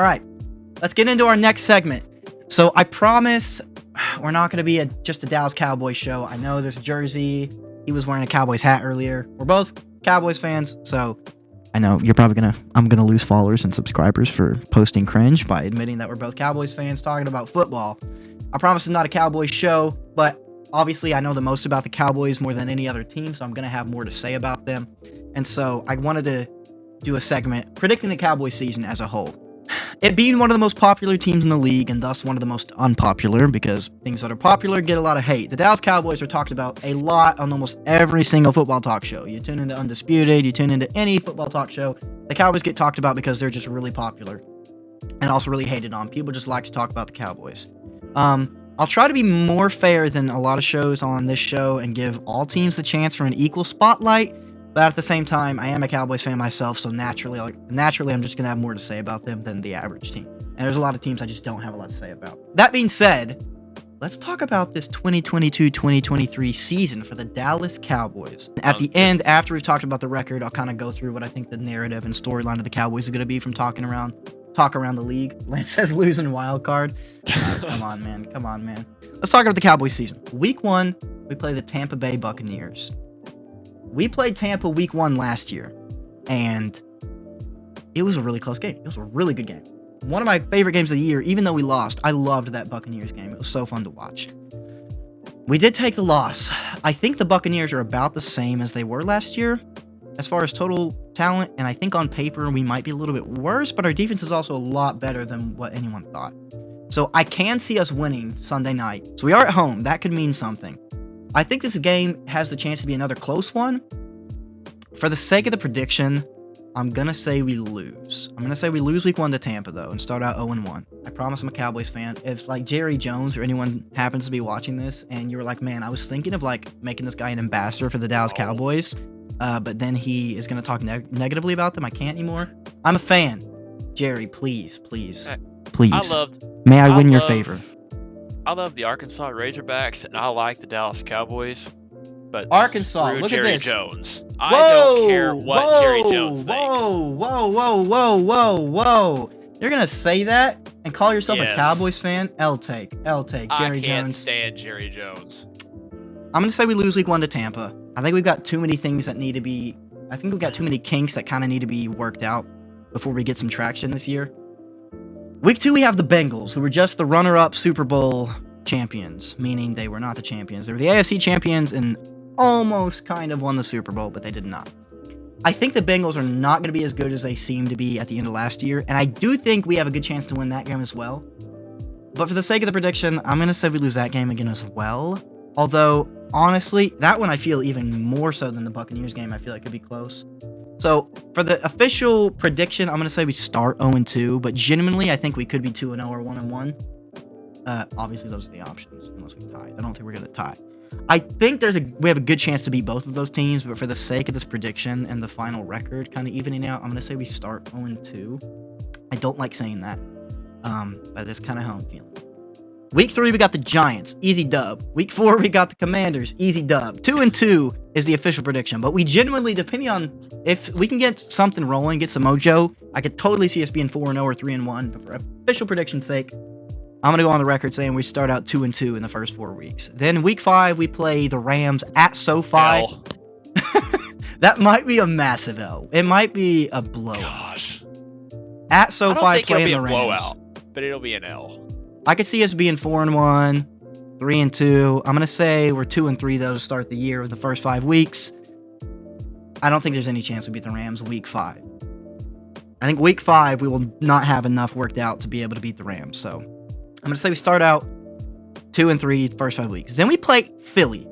All right, let's get into our next segment. So I promise we're not going to be just a Dallas Cowboys show. I know this jersey, he was wearing a Cowboys hat earlier. We're both Cowboys fans, so I know you're probably I'm going to lose followers and subscribers for posting cringe by admitting that we're both Cowboys fans talking about football. I promise it's not a Cowboys show, but obviously I know the most about the Cowboys more than any other team, so I'm going to have more to say about them. And so I wanted to do a segment predicting the Cowboys season as a whole. It being one of the most popular teams in the league and thus one of the most unpopular, because things that are popular get a lot of hate. The Dallas Cowboys are talked about a lot on almost every single football talk show. You tune into Undisputed, you tune into any football talk show, the Cowboys get talked about because they're just really popular and also really hated on. People just like to talk about the Cowboys. I'll try to be more fair than a lot of shows on this show and give all teams a chance for an equal spotlight. But at the same time, I am a Cowboys fan myself, so naturally I'm just going to have more to say about them than the average team. And there's a lot of teams I just don't have a lot to say about. That being said, let's talk about this 2022-2023 season for the Dallas Cowboys. At the end, after we've talked about the record, I'll kind of go through what I think the narrative and storyline of the Cowboys is going to be from talk around the league. Lance says losing wild card. Come on, man. Let's talk about the Cowboys season. Week 1, we play the Tampa Bay Buccaneers. We played Tampa week 1 last year, and it was a really close game. It was a really good game. One of my favorite games of the year, even though we lost. I loved that Buccaneers game. It was so fun to watch. We did take the loss. I think the Buccaneers are about the same as they were last year as far as total talent, and I think on paper we might be a little bit worse, but our defense is also a lot better than what anyone thought. So I can see us winning Sunday night. So we are at home. That could mean something. I think this game has the chance to be another close one. For the sake of the prediction, I'm going to say we lose. I'm going to say we lose week 1 to Tampa, though, and start out 0-1. I promise I'm a Cowboys fan. If, Jerry Jones or anyone happens to be watching this, and you're like, man, I was thinking of, making this guy an ambassador for the Dallas Cowboys, but then he is going to talk negatively about them. I can't anymore. I'm a fan. Jerry, please. May I win your favor? I love the Arkansas Razorbacks, and I like the Dallas Cowboys. But Arkansas, look Jerry at this. Jones. I don't care what Jerry Jones thinks. Whoa. You're going to say that and call yourself a Cowboys fan? I'll take. Jerry Jones. I can't stand Jerry Jones. I'm going to say we lose week 1 to Tampa. I think we've got too many things that need to be... I think we've got too many kinks that kind of need to be worked out before we get some traction this year. Week 2, we have the Bengals, who were just the runner-up Super Bowl champions, meaning they were not the champions. They were the AFC champions and almost kind of won the Super Bowl, but they did not. I think the Bengals are not going to be as good as they seemed to be at the end of last year, and I do think we have a good chance to win that game as well. But for the sake of the prediction, I'm going to say we lose that game again as well. Although, honestly, that one I feel even more so than the Buccaneers game. I feel like it could be close. So, for the official prediction, I'm going to say we start 0-2, but genuinely, I think we could be 2-0 or 1-1. Obviously, those are the options, unless we tie. I don't think we're going to tie. I think we have a good chance to beat both of those teams, but for the sake of this prediction and the final record kind of evening out, I'm going to say we start 0-2. I don't like saying that, but that's kind of how I'm feeling. Week 3, we got the Giants, easy dub. Week 4, we got the Commanders, easy dub. 2-2 is the official prediction, but we genuinely, depending on if we can get something rolling, get some mojo, I could totally see us being 4-0 or 3-1, but for official prediction's sake, I'm going to go on the record saying we start out 2-2 in the first 4 weeks. Then week 5, we play the Rams at SoFi. That might be a massive L. It might be a blowout. Gosh. At SoFi, playing the Rams. Blowout, but it'll be an L. I could see us being 4-1, 3-2. I'm going to say we're 2-3, though, to start the year of the first 5 weeks. I don't think there's any chance we beat the Rams week 5. I think week 5, we will not have enough worked out to be able to beat the Rams. So I'm going to say we start out 2-3 the first 5 weeks. Then we play Philly.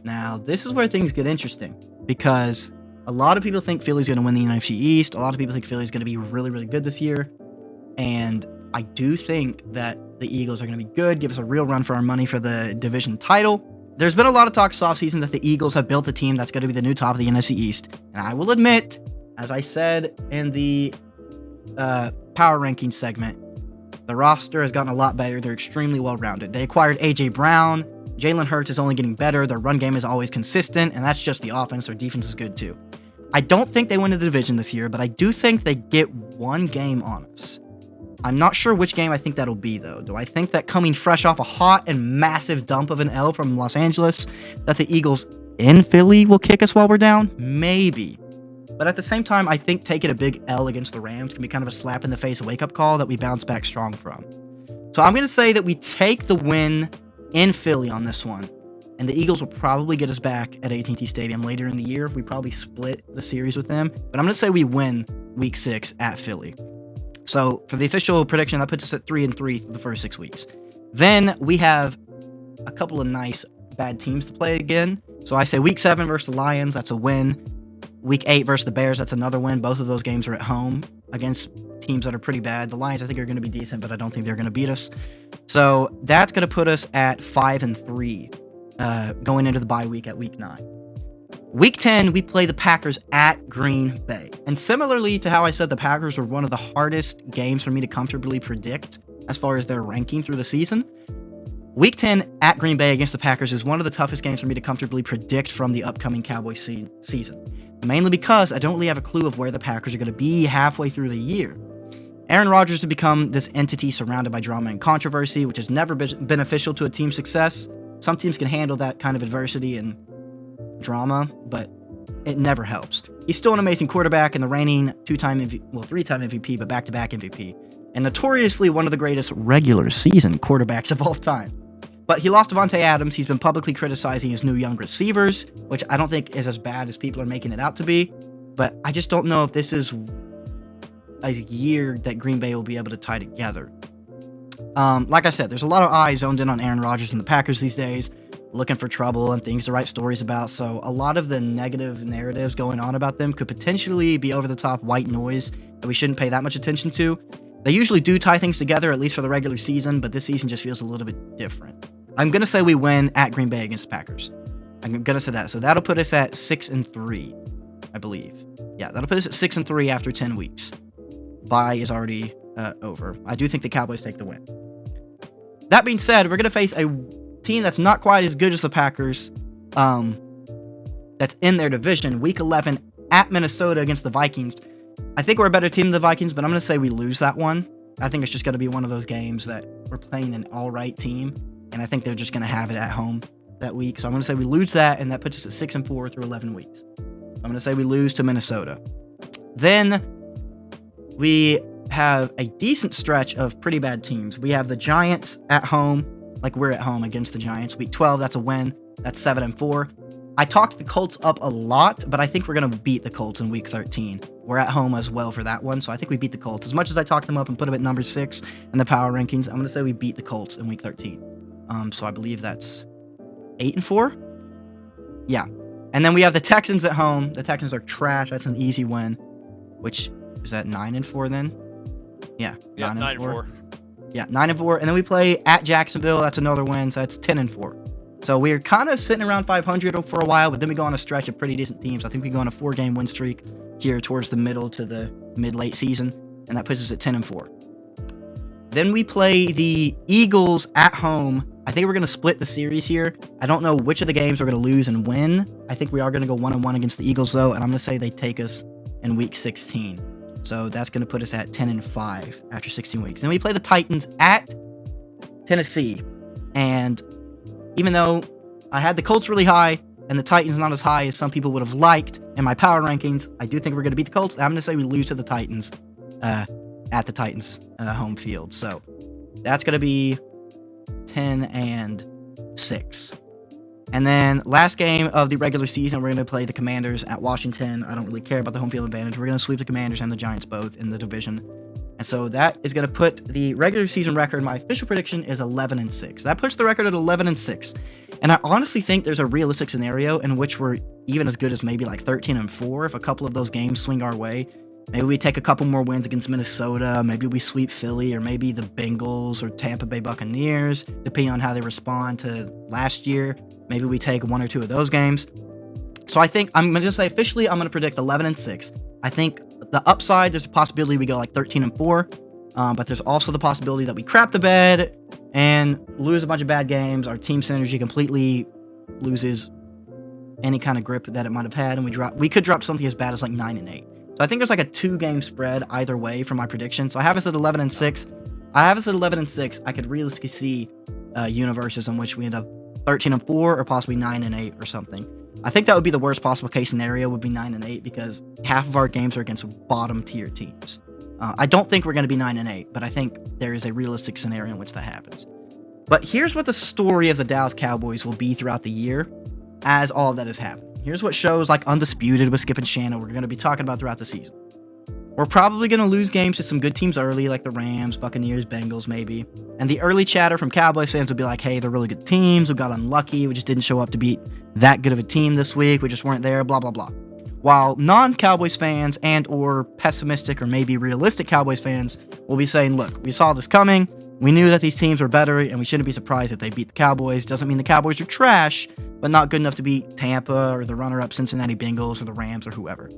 Now, this is where things get interesting because a lot of people think Philly's going to win the NFC East. A lot of people think Philly's going to be really, really good this year. And I do think that the Eagles are going to be good, give us a real run for our money for the division title. There's been a lot of talk this offseason that the Eagles have built a team that's going to be the new top of the NFC East. And I will admit, as I said in the power ranking segment, the roster has gotten a lot better. They're extremely well-rounded. They acquired A.J. Brown. Jalen Hurts is only getting better. Their run game is always consistent, and that's just the offense. Their defense is good, too. I don't think they win the division this year, but I do think they get one game on us. I'm not sure which game I think that'll be, though. Do I think that coming fresh off a hot and massive dump of an L from Los Angeles, that the Eagles in Philly will kick us while we're down? Maybe. But at the same time, I think taking a big L against the Rams can be kind of a slap in the face wake-up call that we bounce back strong from. So I'm going to say that we take the win in Philly on this one, and the Eagles will probably get us back at AT&T Stadium later in the year. We probably split the series with them, but I'm going to say we win Week 6 at Philly. So for the official prediction, that puts us at 3-3 through the first 6 weeks. Then we have a couple of nice bad teams to play again. So I say Week 7 versus the Lions, that's a win. Week 8 versus the Bears, that's another win. Both of those games are at home against teams that are pretty bad. The Lions, I think, are going to be decent, but I don't think they're going to beat us. So that's going to put us at 5-3 going into the bye week at Week 9. Week 10, we play the Packers at Green Bay. And similarly to how I said the Packers were one of the hardest games for me to comfortably predict as far as their ranking through the season, Week 10 at Green Bay against the Packers is one of the toughest games for me to comfortably predict from the upcoming Cowboys season. Mainly because I don't really have a clue of where the Packers are going to be halfway through the year. Aaron Rodgers has become this entity surrounded by drama and controversy, which has never been beneficial to a team's success. Some teams can handle that kind of adversity and drama, but it never helps. He's still an amazing quarterback and the reigning three-time MVP, but back-to-back MVP, and notoriously one of the greatest regular season quarterbacks of all time. But he lost Devontae Adams. He's been publicly criticizing his new young receivers, which I don't think is as bad as people are making it out to be. But I just don't know if this is a year that Green Bay will be able to tie together. Like I said, there's a lot of eyes zoned in on Aaron Rodgers and the Packers these days, looking for trouble and things to write stories about. So a lot of the negative narratives going on about them could potentially be over-the-top white noise that we shouldn't pay that much attention to. They usually do tie things together, at least for the regular season, but this season just feels a little bit different. I'm going to say we win at Green Bay against the Packers. I'm going to say that. So that'll put us at 6-3, I believe. Yeah, that'll put us at 6-3 after 10 weeks. Bye is already over. I do think the Cowboys take the win. That being said, we're going to face a team that's not quite as good as the Packers, that's in their division. Week 11 at Minnesota against the Vikings. I think we're a better team than the Vikings, but I'm going to say we lose that one. I think it's just going to be one of those games that we're playing an all-right team, and I think they're just going to have it at home that week. So I'm going to say we lose that, and that puts us at 6-4 through 11 weeks. I'm going to say we lose to Minnesota. Then we have a decent stretch of pretty bad teams. We have the Giants at home, like we're at home against the Giants. Week 12, that's a win. That's 7-4. I talked the Colts up a lot, but I think we're going to beat the Colts in Week 13. We're at home as well for that one, so I think we beat the Colts. As much as I talked them up and put them at number 6 in the power rankings, I'm going to say we beat the Colts in Week 13. So I believe that's 8-4? Yeah. And then we have the Texans at home. The Texans are trash. That's an easy win. Which, is that 9-4 then? Yeah, 9-4. Yeah, 9-4. And then we play at Jacksonville. That's another win, so that's 10-4. So we're kind of sitting around 500 for a while, but then we go on a stretch of pretty decent teams. I think we go on a 4-game win streak here towards the middle to the mid-late season, and that puts us at 10-4. Then we play the Eagles at home. I think we're going to split the series here. I don't know which of the games we're going to lose and win. I think we are going to go 1-1 against the Eagles, though, and I'm going to say they take us in Week 16. So that's going to put us at 10-5 after 16 weeks. Then we play the Titans at Tennessee, and even though I had the Colts really high and the Titans not as high as some people would have liked in my power rankings, I do think we're going to beat the Colts. I'm going to say we lose to the Titans at the Titans home field. So that's going to be 10-6. And then last game of the regular season, we're going to play the Commanders at Washington. I don't really care about the home field advantage. We're going to sweep the Commanders and the Giants both in the division. And so that is going to put the regular season record, my official prediction is 11-6. That puts the record at 11-6. And I honestly think there's a realistic scenario in which we're even as good as maybe like 13-4 if a couple of those games swing our way. Maybe we take a couple more wins against Minnesota, maybe we sweep Philly, or maybe the Bengals or Tampa Bay Buccaneers, depending on how they respond to last year. Maybe we take 1 or 2 of those games. So I think I'm going to say officially I'm going to predict 11-6. I think the upside, there's a possibility we go like 13-4, but there's also the possibility that we crap the bed and lose a bunch of bad games. Our team synergy completely loses any kind of grip that it might have had, and we could drop something as bad as like 9-8. So I think there's like a 2-game spread either way for my prediction. So I have us at 11-6. I have us at 11-6. I could realistically see universes in which we end up 13-4 or possibly 9-8 or something. I think that would be the worst possible case scenario, would be 9-8, because half of our games are against bottom tier teams. I don't think we're going to be 9-8, but I think there is a realistic scenario in which that happens. But here's what the story of the Dallas Cowboys will be throughout the year as all of that is happening. Here's what shows like Undisputed with Skip and Shannon we're going to be talking about throughout the season. We're probably going to lose games to some good teams early, like the Rams, Buccaneers, Bengals, maybe. And the early chatter from Cowboys fans would be like, hey, they're really good teams. We got unlucky. We just didn't show up to beat that good of a team this week. We just weren't there, blah, blah, blah. While non-Cowboys fans and or pessimistic or maybe realistic Cowboys fans will be saying, look, we saw this coming. We knew that these teams were better, and we shouldn't be surprised if they beat the Cowboys. Doesn't mean the Cowboys are trash, but not good enough to beat Tampa or the runner-up Cincinnati Bengals or the Rams or whoever.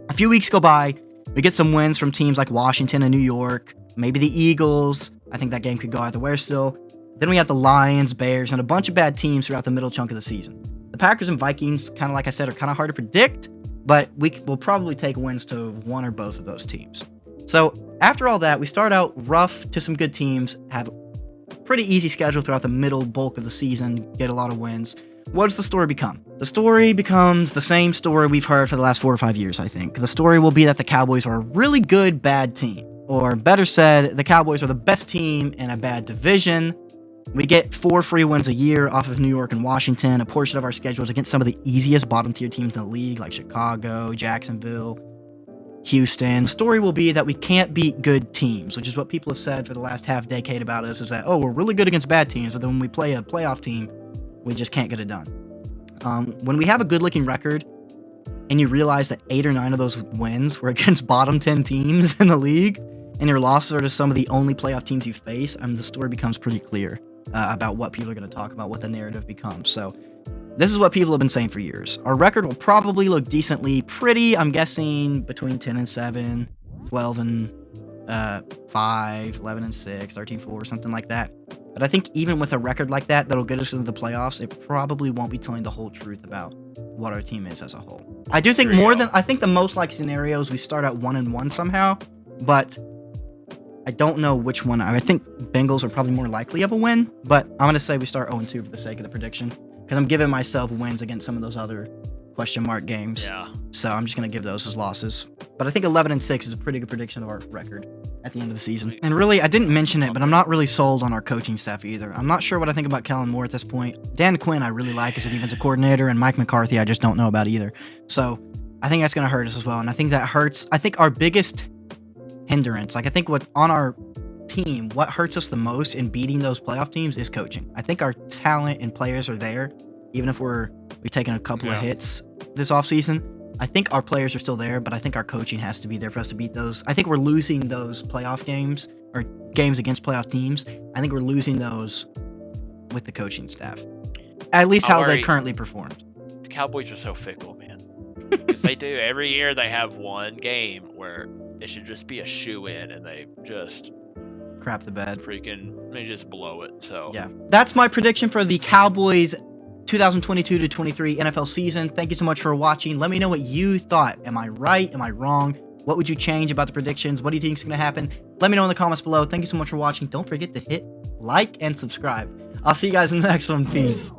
A few weeks go by. We get some wins from teams like Washington and New York, maybe the Eagles. I think that game could go either way still. Then we have the Lions, Bears, and a bunch of bad teams throughout the middle chunk of the season. The Packers and Vikings, kind of like I said, are kind of hard to predict, but we'll probably take wins to one or both of those teams. So after all that, we start out rough to some good teams, have a pretty easy schedule throughout the middle bulk of the season, get a lot of wins. What does the story become? The story becomes the same story we've heard for the last 4 or 5 years, I think. The story will be that the Cowboys are a really good, bad team. Or better said, the Cowboys are the best team in a bad division. We get 4 free wins a year off of New York and Washington. A portion of our schedule is against some of the easiest bottom-tier teams in the league, like Chicago, Jacksonville, Houston. The story will be that we can't beat good teams, which is what people have said for the last half decade about us, is that, oh, we're really good against bad teams, but then when we play a playoff team, we just can't get it done. When we have a good-looking record, and you realize that 8 or 9 of those wins were against bottom 10 teams in the league, and your losses are to some of the only playoff teams you face, the story becomes pretty clear about what people are going to talk about, what the narrative becomes. So this is what people have been saying for years. Our record will probably look decently pretty, I'm guessing, between 10-7, 12-5, 11-6, 13-4, something like that. But I think even with a record like that, that'll get us into the playoffs, it probably won't be telling the whole truth about what our team is as a whole. I do think I think the most likely scenario is we start out 1-1 somehow, but I don't know which one. I think Bengals are probably more likely of a win, but I'm going to say we start 0-2 for the sake of the prediction, because I'm giving myself wins against some of those other question mark games. Yeah. So I'm just going to give those as losses. But I think 11-6 is a pretty good prediction of our record at the end of the season. And really, I didn't mention it, but I'm not really sold on our coaching staff either. I'm not sure what I think about Kellen Moore at this point. Dan Quinn, I really like as a defensive coordinator, and Mike McCarthy, I just don't know about either. So I think that's going to hurt us as well. And I think that hurts. I think our biggest hindrance, like I think what on our team, what hurts us the most in beating those playoff teams is coaching. I think our talent and players are there, even if we've taken a couple of hits this offseason. I think our players are still there, but I think our coaching has to be there for us to beat those. I think we're losing those playoff games, or games against playoff teams. I think we're losing those with the coaching staff. At least how they currently performed. The Cowboys are so fickle, man. Because they do. Every year they have one game where it should just be a shoe-in, and they just crap the bed. They just blow it. So yeah. That's my prediction for the Cowboys 2022-23 NFL season. Thank you so much for watching. Let me know what you thought. Am I right? Am I wrong? What would you change about the predictions? What do you think is going to happen? Let me know in the comments below. Thank you so much for watching. Don't forget to hit like and subscribe. I'll see you guys in the next one. Peace.